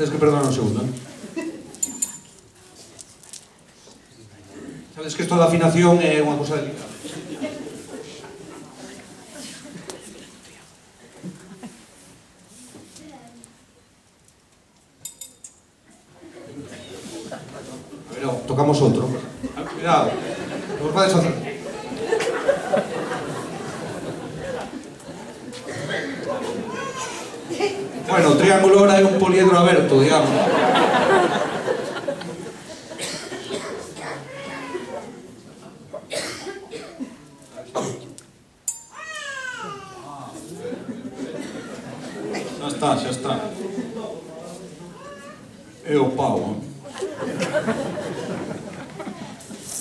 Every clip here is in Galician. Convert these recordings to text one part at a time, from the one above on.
Tens que perdonar un segundo, Sabes que isto da afinación é unha cousa delicada. A ver, tocamos outro. Cuidado, non vos podes facer. Bueno, o triángulo ahora é un poliedro aberto, digamos. Xa está. É o pau,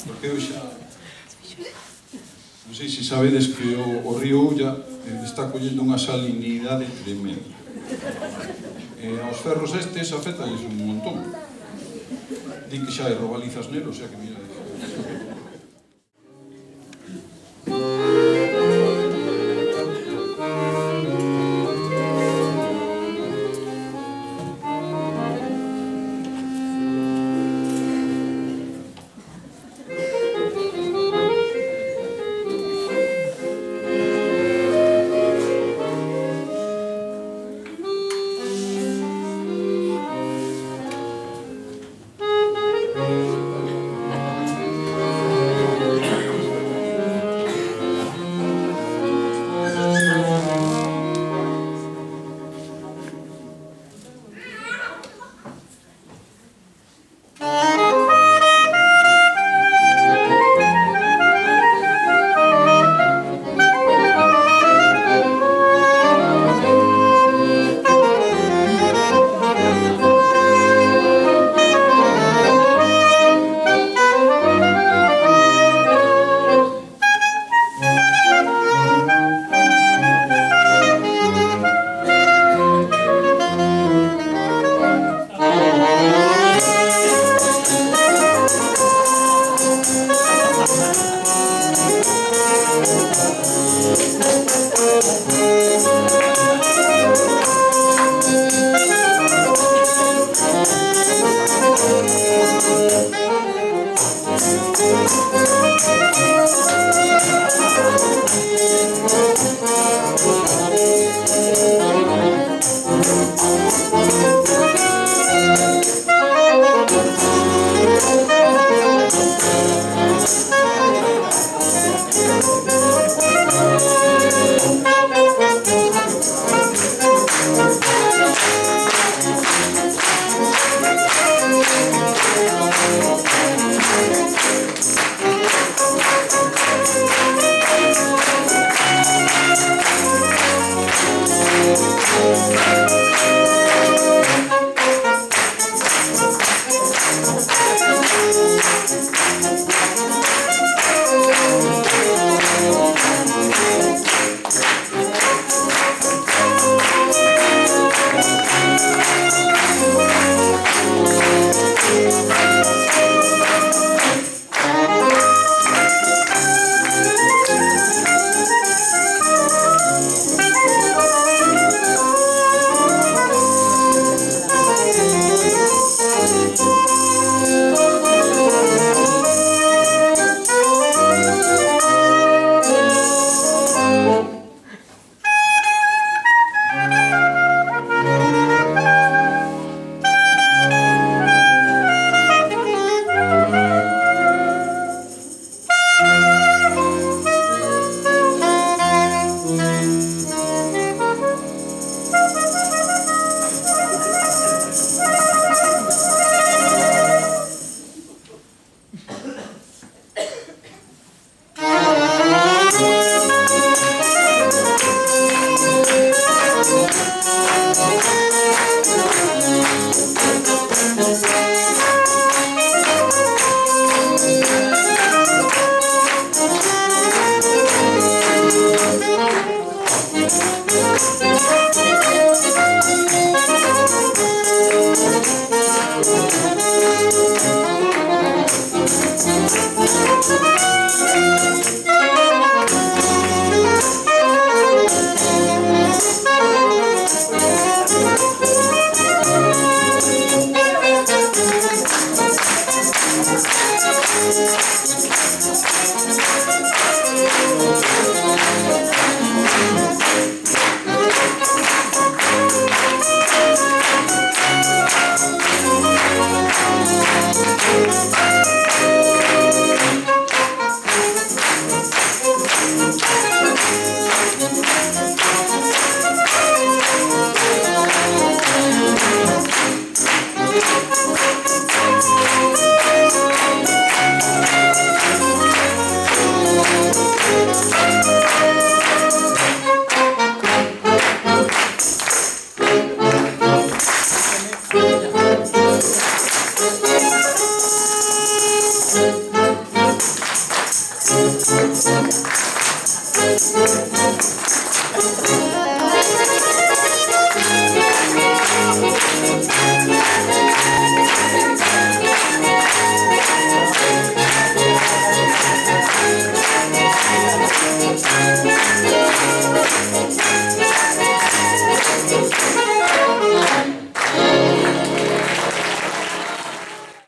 porque eu xa... Non sei se sabedes que o río Ulla está collendo unha salinidade tremenda. Aos ferros estes afectalles un montón. Din que xa hai robalizas nelo, o sea que mira...